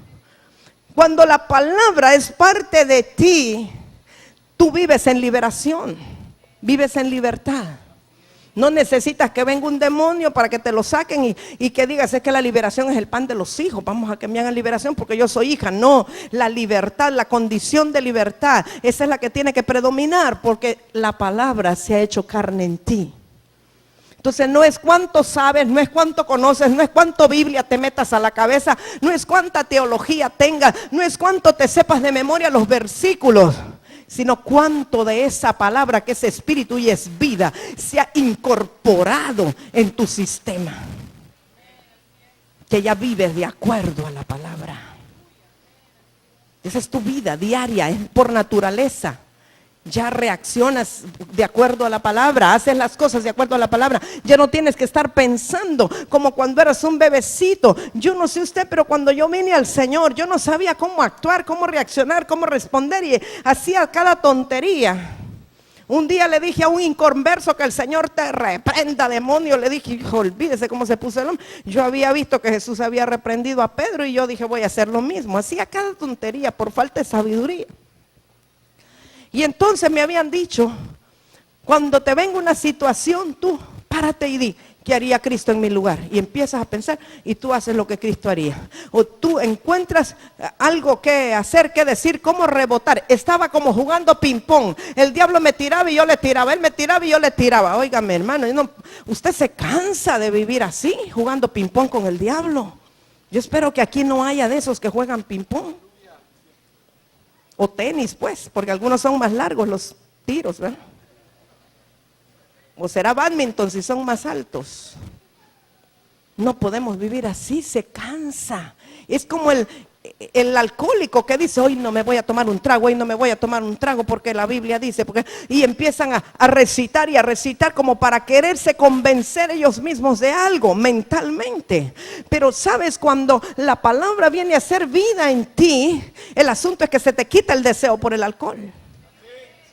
Cuando la palabra es parte de ti, Tú vives en liberación, vives en libertad. No necesitas que venga un demonio para que te lo saquen y que digas, es que la liberación es el pan de los hijos, vamos a que me hagan liberación porque yo soy hija. No, la libertad, la condición de libertad, esa es la que tiene que predominar, porque la palabra se ha hecho carne en ti. Entonces no es cuánto sabes, no es cuánto conoces, no es cuánto Biblia te metas a la cabeza, no es cuánta teología tengas, no es cuánto te sepas de memoria los versículos, sino cuánto de esa palabra que es espíritu y es vida se ha incorporado en tu sistema, que ya vives de acuerdo a la palabra. Esa es tu vida diaria, es por naturaleza. Ya reaccionas de acuerdo a la palabra, haces las cosas de acuerdo a la palabra. Ya no tienes que estar pensando como cuando eras un bebecito. Yo no sé usted, pero cuando yo vine al Señor, yo no sabía cómo actuar, cómo reaccionar, cómo responder y hacía cada tontería. Un día le dije a un inconverso que el Señor te reprenda, demonio. Le dije, hijo, olvídese cómo se puso el hombre. Yo había visto que Jesús había reprendido a Pedro y yo dije, voy a hacer lo mismo. Hacía cada tontería por falta de sabiduría. Y entonces me habían dicho, cuando te venga una situación, tú párate y di, ¿qué haría Cristo en mi lugar? Y empiezas a pensar y tú haces lo que Cristo haría. O tú encuentras algo que hacer, que decir, cómo rebotar. Estaba como jugando ping pong. El diablo me tiraba y yo le tiraba, él me tiraba y yo le tiraba. Óigame, hermano, usted se cansa de vivir así, jugando ping pong con el diablo. Yo espero que aquí no haya de esos que juegan ping pong. O tenis, pues, porque algunos son más largos los tiros, ¿verdad? O será bádminton si son más altos. No podemos vivir así, se cansa. Es como el alcohólico que dice, hoy no me voy a tomar un trago, hoy no me voy a tomar un trago porque la Biblia dice, y empiezan a recitar y a recitar como para quererse convencer ellos mismos de algo mentalmente. Pero sabes, cuando la palabra viene a ser vida en ti, el asunto es que se te quita el deseo por el alcohol.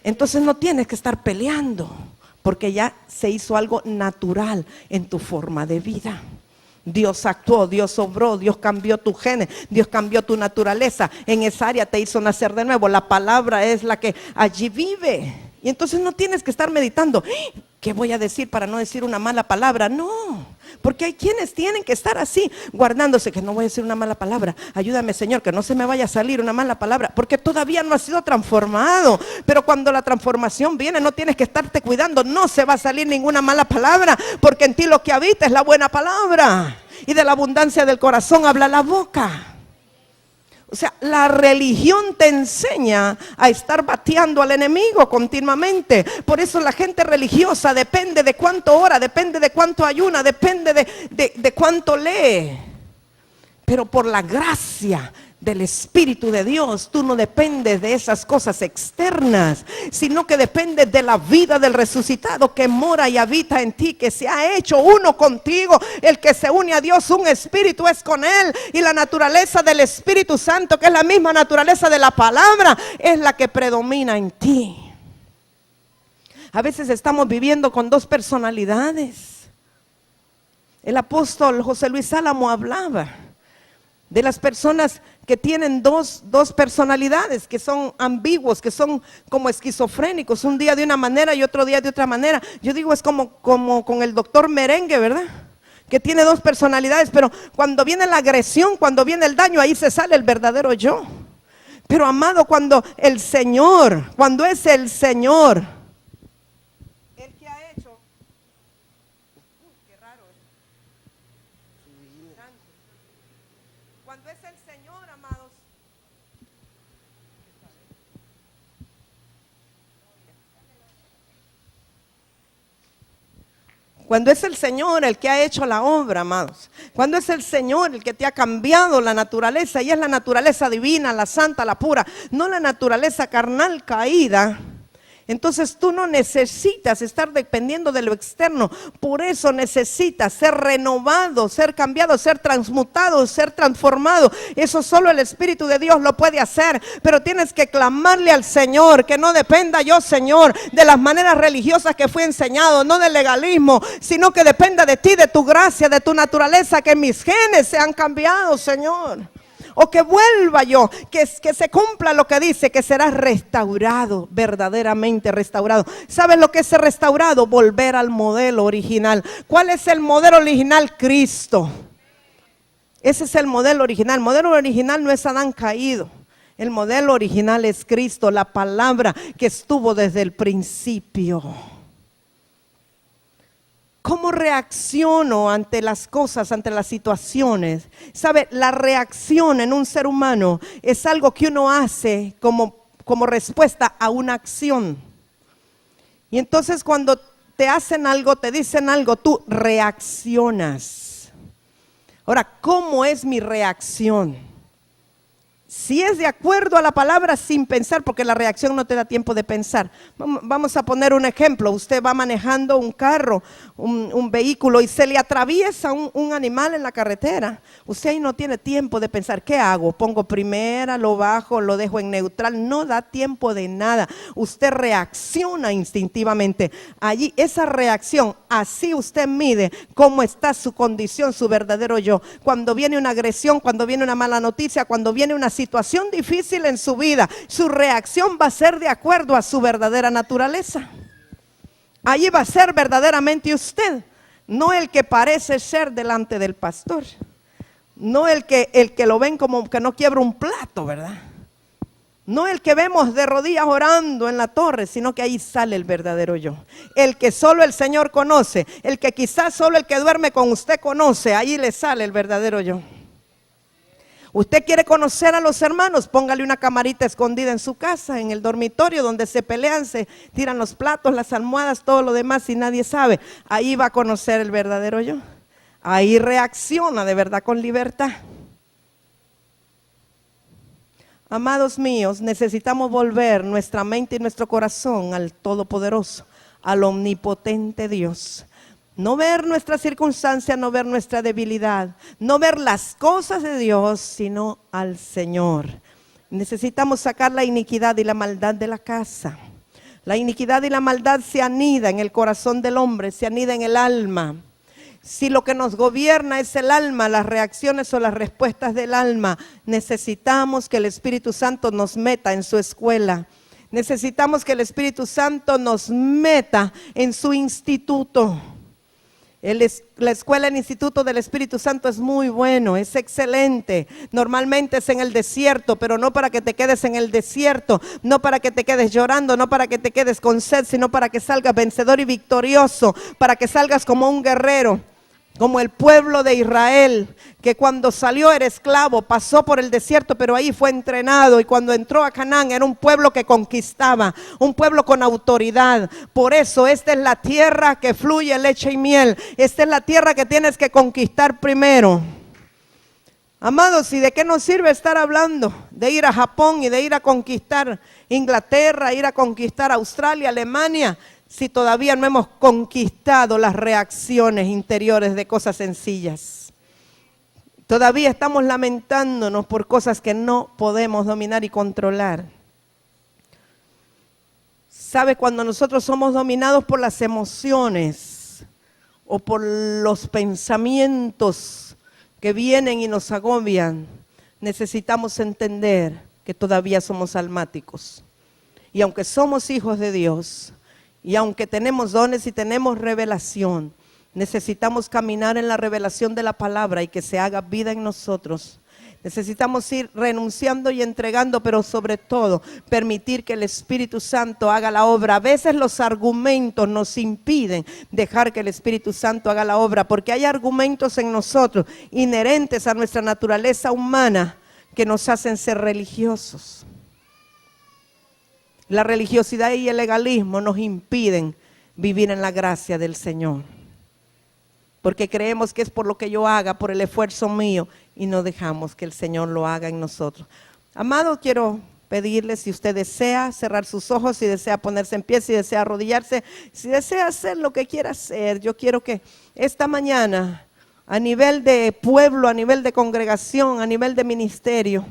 Entonces no tienes que estar peleando, porque ya se hizo algo natural en tu forma de vida. Dios actuó, Dios obró, Dios cambió tu genes, Dios cambió tu naturaleza. En esa área te hizo nacer de nuevo. La palabra es la que allí vive. Y entonces no tienes que estar meditando, ¿qué voy a decir para no decir una mala palabra? No, porque hay quienes tienen que estar así, guardándose, que no voy a decir una mala palabra. Ayúdame, Señor, que no se me vaya a salir una mala palabra, porque todavía no ha sido transformado. Pero cuando la transformación viene, no tienes que estarte cuidando, no se va a salir ninguna mala palabra, porque en ti lo que habita es la buena palabra. Y de la abundancia del corazón habla la boca. O sea, la religión te enseña a estar bateando al enemigo continuamente. Por eso la gente religiosa depende de cuánto ora, depende de cuánto ayuna, depende de cuánto lee. Pero por la gracia del Espíritu de Dios, tú no dependes de esas cosas externas, sino que dependes de la vida del resucitado que mora y habita en ti, que se ha hecho uno contigo. El que se une a Dios, un espíritu es con él, y la naturaleza del Espíritu Santo, que es la misma naturaleza de la palabra, es la que predomina en ti. A veces estamos viviendo con dos personalidades. El apóstol José Luis Álamo hablaba de las personas que tienen dos personalidades, que son ambiguos, que son como esquizofrénicos, un día de una manera y otro día de otra manera. Yo digo, es como con el doctor Merengue, ¿verdad? Que tiene dos personalidades, pero cuando viene la agresión, cuando viene el daño, ahí se sale el verdadero yo. Pero amado, cuando es el Señor, el que ha hecho, qué raro, cuando es el Señor, amados, cuando es el Señor el que ha hecho la obra, amados, cuando es el Señor el que te ha cambiado la naturaleza, y es la naturaleza divina, la santa, la pura, no la naturaleza carnal caída, entonces tú no necesitas estar dependiendo de lo externo. Por eso necesitas ser renovado, ser cambiado, ser transmutado, ser transformado. Eso solo el Espíritu de Dios lo puede hacer. Pero tienes que clamarle al Señor, que no dependa yo, Señor, de las maneras religiosas que fui enseñado, no del legalismo, sino que dependa de ti, de tu gracia, de tu naturaleza, que mis genes se han cambiado, Señor. o que vuelva yo, que se cumpla lo que dice, que serás restaurado, verdaderamente restaurado. ¿Sabes lo que es ser restaurado? Volver al modelo original. ¿Cuál es el modelo original? Cristo. Ese es el modelo original. El modelo original no es Adán caído. El modelo original es Cristo, la palabra que estuvo desde el principio. ¿Cómo reacciono ante las cosas, ante las situaciones? ¿Sabe? La reacción en un ser humano es algo que uno hace como respuesta a una acción. Y entonces cuando te hacen algo, te dicen algo, tú reaccionas. Ahora, ¿cómo es mi reacción? Si es de acuerdo a la palabra sin pensar, porque la reacción no te da tiempo de pensar. Vamos a poner un ejemplo. Usted va manejando un carro, un vehículo y se le atraviesa un animal en la carretera. Usted ahí no tiene tiempo de pensar, ¿qué hago? ¿Pongo primera, lo bajo, lo dejo en neutral? No da tiempo de nada. Usted reacciona instintivamente. Allí esa reacción, así usted mide cómo está su condición, su verdadero yo. Cuando viene una agresión, cuando viene una mala noticia, cuando viene una situación difícil en su vida, su reacción va a ser de acuerdo a su verdadera naturaleza. Allí va a ser verdaderamente usted, no el que parece ser delante del pastor, no el que lo ven como que no quiebra un plato, ¿verdad? No el que vemos de rodillas orando en la torre, sino que ahí sale el verdadero yo. El que solo el Señor conoce, el que quizás solo el que duerme con usted conoce, ahí le sale el verdadero yo. Usted quiere conocer a los hermanos, póngale una camarita escondida en su casa, en el dormitorio donde se pelean, se tiran los platos, las almohadas, todo lo demás y nadie sabe. Ahí va a conocer el verdadero yo. Ahí reacciona de verdad con libertad. Amados míos, necesitamos volver nuestra mente y nuestro corazón al Todopoderoso, al omnipotente Dios. No ver nuestra circunstancia, no ver nuestra debilidad, no ver las cosas de Dios, sino al Señor. Necesitamos sacar la iniquidad y la maldad de la casa. La iniquidad y la maldad se anida en el corazón del hombre, se anida en el alma. Si lo que nos gobierna es el alma, las reacciones o las respuestas del alma, necesitamos que el Espíritu Santo nos meta en su escuela. Necesitamos que el Espíritu Santo nos meta en su instituto. La escuela, el instituto del Espíritu Santo es muy bueno, es excelente. Normalmente es en el desierto, pero no para que te quedes en el desierto, no para que te quedes llorando, no para que te quedes con sed, sino para que salgas vencedor y victorioso, para que salgas como un guerrero. Como el pueblo de Israel, que cuando salió era esclavo, pasó por el desierto, pero ahí fue entrenado. Y cuando entró a Canaán era un pueblo que conquistaba, un pueblo con autoridad. Por eso esta es la tierra que fluye leche y miel. Esta es la tierra que tienes que conquistar primero. Amados, ¿y de qué nos sirve estar hablando? De ir a Japón y de ir a conquistar Inglaterra, ir a conquistar Australia, Alemania, si todavía no hemos conquistado las reacciones interiores de cosas sencillas. Todavía estamos lamentándonos por cosas que no podemos dominar y controlar. ¿Sabe? Cuando nosotros somos dominados por las emociones o por los pensamientos que vienen y nos agobian, necesitamos entender que todavía somos almáticos. Y aunque somos hijos de Dios, y aunque tenemos dones y tenemos revelación, necesitamos caminar en la revelación de la palabra y que se haga vida en nosotros. Necesitamos ir renunciando y entregando, pero sobre todo permitir que el Espíritu Santo haga la obra. A veces los argumentos nos impiden dejar que el Espíritu Santo haga la obra, porque hay argumentos en nosotros inherentes a nuestra naturaleza humana que nos hacen ser religiosos. La religiosidad y el legalismo nos impiden vivir en la gracia del Señor. Porque creemos que es por lo que yo haga, por el esfuerzo mío, y no dejamos que el Señor lo haga en nosotros. Amado, quiero pedirle, si usted desea cerrar sus ojos, si desea ponerse en pie, si desea arrodillarse, si desea hacer lo que quiera hacer, yo quiero que esta mañana, a nivel de pueblo, a nivel de congregación, a nivel de ministerio,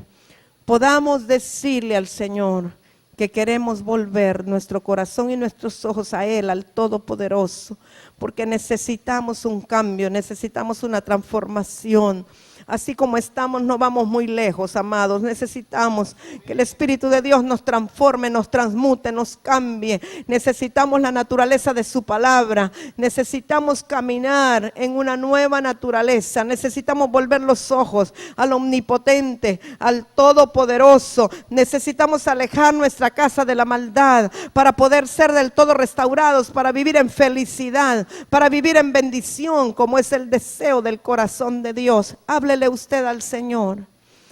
podamos decirle al Señor que queremos volver nuestro corazón y nuestros ojos a Él, al Todopoderoso, porque necesitamos un cambio, necesitamos una transformación. Así como estamos, no vamos muy lejos, amados. Necesitamos que el Espíritu de Dios nos transforme, nos transmute, nos cambie. Necesitamos la naturaleza de su palabra. Necesitamos caminar en una nueva naturaleza. Necesitamos volver los ojos al omnipotente, al todopoderoso. Necesitamos alejar nuestra casa de la maldad para poder ser del todo restaurados, para vivir en felicidad, para vivir en bendición, como es el deseo del corazón de Dios. Háblele usted al Señor.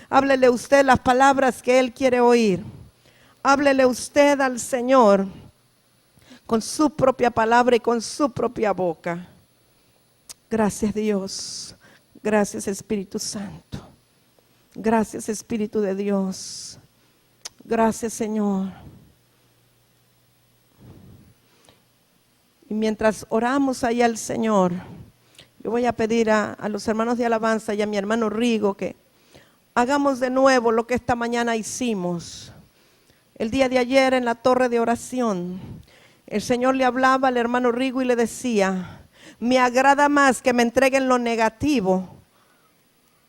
Háblele usted las palabras que Él quiere oír. Háblele usted al Señor con su propia palabra y con su propia boca. Gracias, Dios. Gracias, Espíritu Santo. Gracias, Espíritu de Dios. Gracias, Señor. Y mientras oramos ahí al Señor, yo voy a pedir a los hermanos de alabanza y a mi hermano Rigo que hagamos de nuevo lo que esta mañana hicimos. El día de ayer en la torre de oración, el Señor le hablaba al hermano Rigo y le decía: me agrada más que me entreguen lo negativo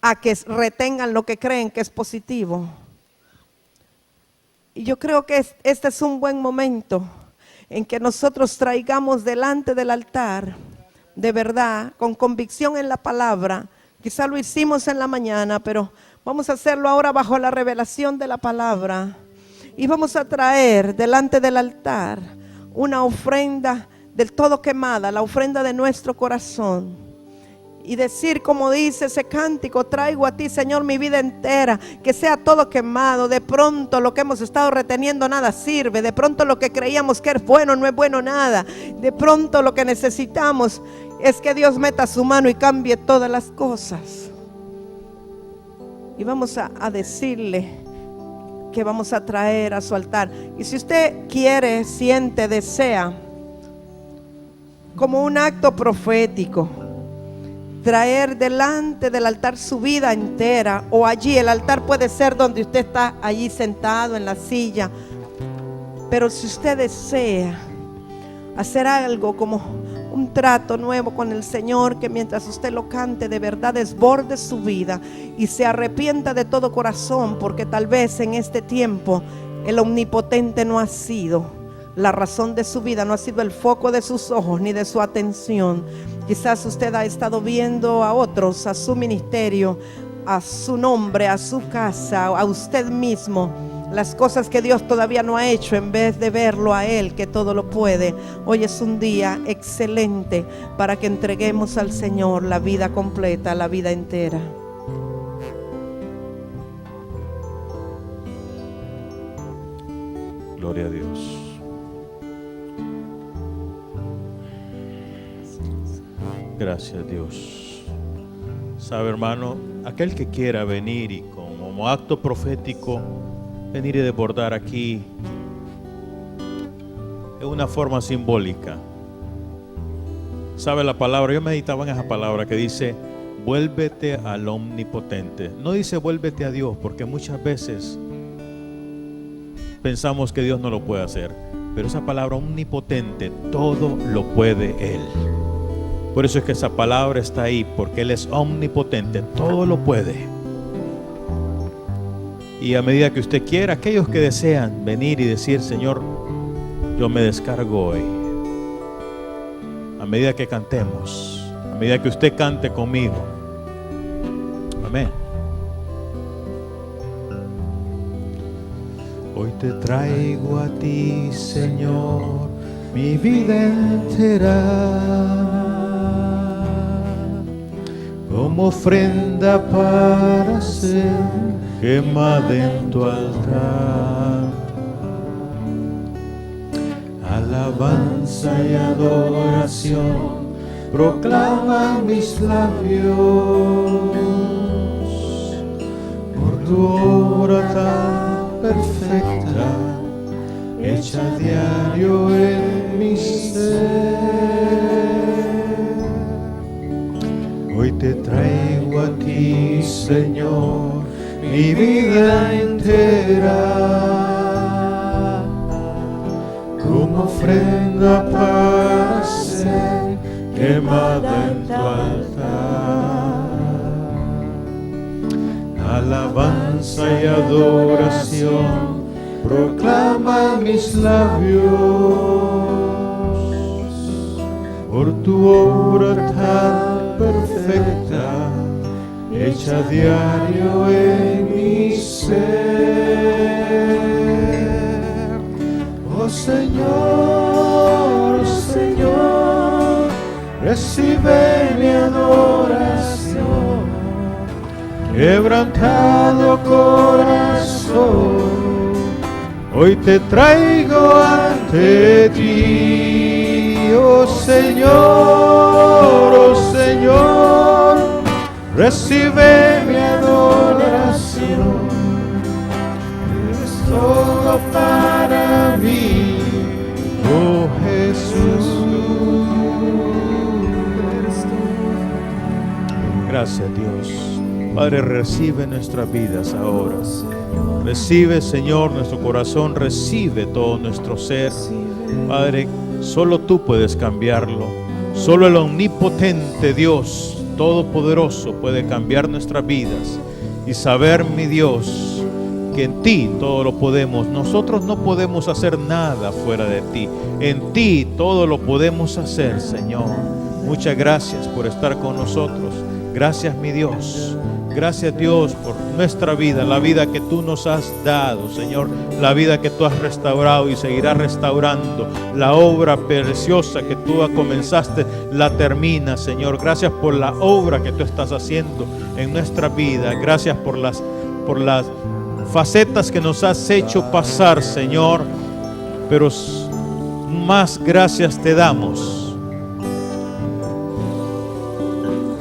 a que retengan lo que creen que es positivo. Y yo creo que este es un buen momento en que nosotros traigamos delante del altar, de verdad, con convicción en la palabra. Quizá lo hicimos en la mañana, pero vamos a hacerlo ahora bajo la revelación de la palabra. Y vamos a traer delante del altar una ofrenda del todo quemada, la ofrenda de nuestro corazón. Y decir, como dice ese cántico: traigo a ti, Señor, mi vida entera, que sea todo quemado. De pronto lo que hemos estado reteniendo nada sirve. De pronto lo que creíamos que es bueno no es bueno nada. De pronto lo que necesitamos es que Dios meta su mano y cambie todas las cosas. Y vamos a decirle que vamos a traer a su altar. Y si usted quiere, siente, desea, como un acto profético, traer delante del altar su vida entera, o allí, el altar puede ser donde usted está, allí sentado en la silla, pero si usted desea hacer algo como un trato nuevo con el Señor, que mientras usted lo cante de verdad desborde su vida y se arrepienta de todo corazón, porque tal vez en este tiempo el omnipotente no ha sido la razón de su vida, no ha sido el foco de sus ojos ni de su atención. Quizás usted ha estado viendo a otros, a su ministerio, a su nombre, a su casa, a usted mismo, las cosas que Dios todavía no ha hecho, en vez de verlo a Él, que todo lo puede. Hoy es un día excelente para que entreguemos al Señor la vida completa, la vida entera. Gloria a Dios. Gracias, Dios. Sabe, hermano, aquel que quiera venir y como acto profético venir y desbordar aquí es una forma simbólica. Sabe la palabra, yo meditaba en esa palabra que dice: vuélvete al omnipotente. No dice vuélvete a Dios, porque muchas veces pensamos que Dios no lo puede hacer, pero esa palabra omnipotente, todo lo puede Él. Por eso es que esa palabra está ahí, porque Él es omnipotente, todo lo puede. Y a medida que usted quiera, aquellos que desean venir y decir: Señor, yo me descargo hoy. A medida que cantemos, a medida que usted cante conmigo. Amén. Hoy te traigo a ti, Señor, mi vida entera, como ofrenda para ser quemada en tu altar. Alabanza y adoración proclaman mis labios por tu obra tan perfecta, hecha a diario en mi ser. Hoy te traigo a ti, Señor, mi vida entera, como ofrenda para ser quemada en tu altar. alabanza y adoración proclama mis labios por tu obra tan perfecta, hecha diario en mi ser. Oh Señor, recibe mi adoración, quebrantado corazón, hoy te traigo ante ti. Oh Señor, recibe mi adoración, eres todo para mí, oh Jesús. Gracias, Dios. Padre, recibe nuestras vidas ahora. Recibe, Señor, nuestro corazón, recibe todo nuestro ser. Padre, solo tú puedes cambiarlo. Solo el omnipotente Dios todopoderoso puede cambiar nuestras vidas y saber, mi Dios, que en ti todo lo podemos. Nosotros no podemos hacer nada fuera de ti. En ti todo lo podemos hacer, Señor. Muchas gracias por estar con nosotros. Gracias, mi Dios. Gracias, Dios, por nuestra vida, la vida que tú nos has dado, Señor, la vida que tú has restaurado y seguirás restaurando. La obra preciosa que tú comenzaste, la terminas, Señor. Gracias por la obra que tú estás haciendo en nuestra vida. Gracias por las facetas que nos has hecho pasar, Señor. Pero más gracias te damos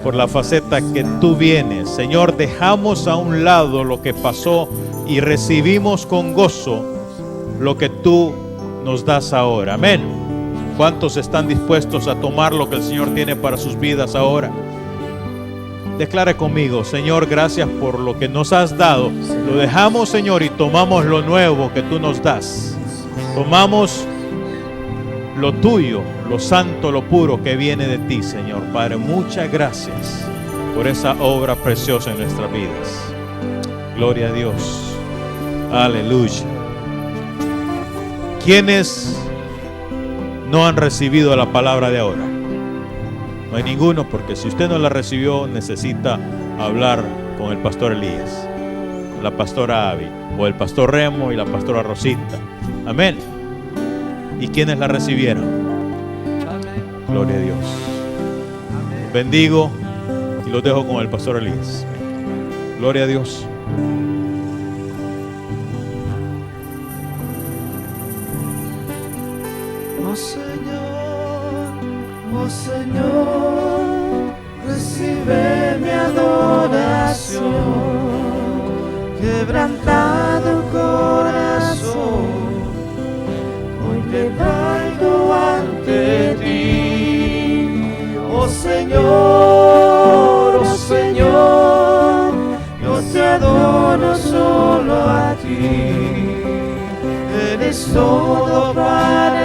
por la faceta que tú vienes. Señor, dejamos a un lado lo que pasó y recibimos con gozo lo que tú nos das ahora. Amén. ¿Cuántos están dispuestos a tomar lo que el Señor tiene para sus vidas ahora? Declare conmigo: Señor, gracias por lo que nos has dado. Lo dejamos, Señor, y tomamos lo nuevo que tú nos das. Tomamos lo tuyo, lo santo, lo puro que viene de ti, Señor. Padre, muchas gracias por esa obra preciosa en nuestras vidas. Gloria a Dios. Aleluya. ¿Quiénes no han recibido la palabra de ahora? No hay ninguno, porque si usted no la recibió, necesita hablar con el pastor Elías, la pastora Abby, o el pastor Remo y la pastora Rosita. Amén. ¿Y quiénes la recibieron? Amén. Gloria a Dios. Amén. Bendigo y los dejo con el pastor Elías. Gloria a Dios. Oh Señor, recibe mi adoración, quebrantado corazón, hoy te traigo ante ti. Oh Señor, yo te adoro solo a ti, eres todo para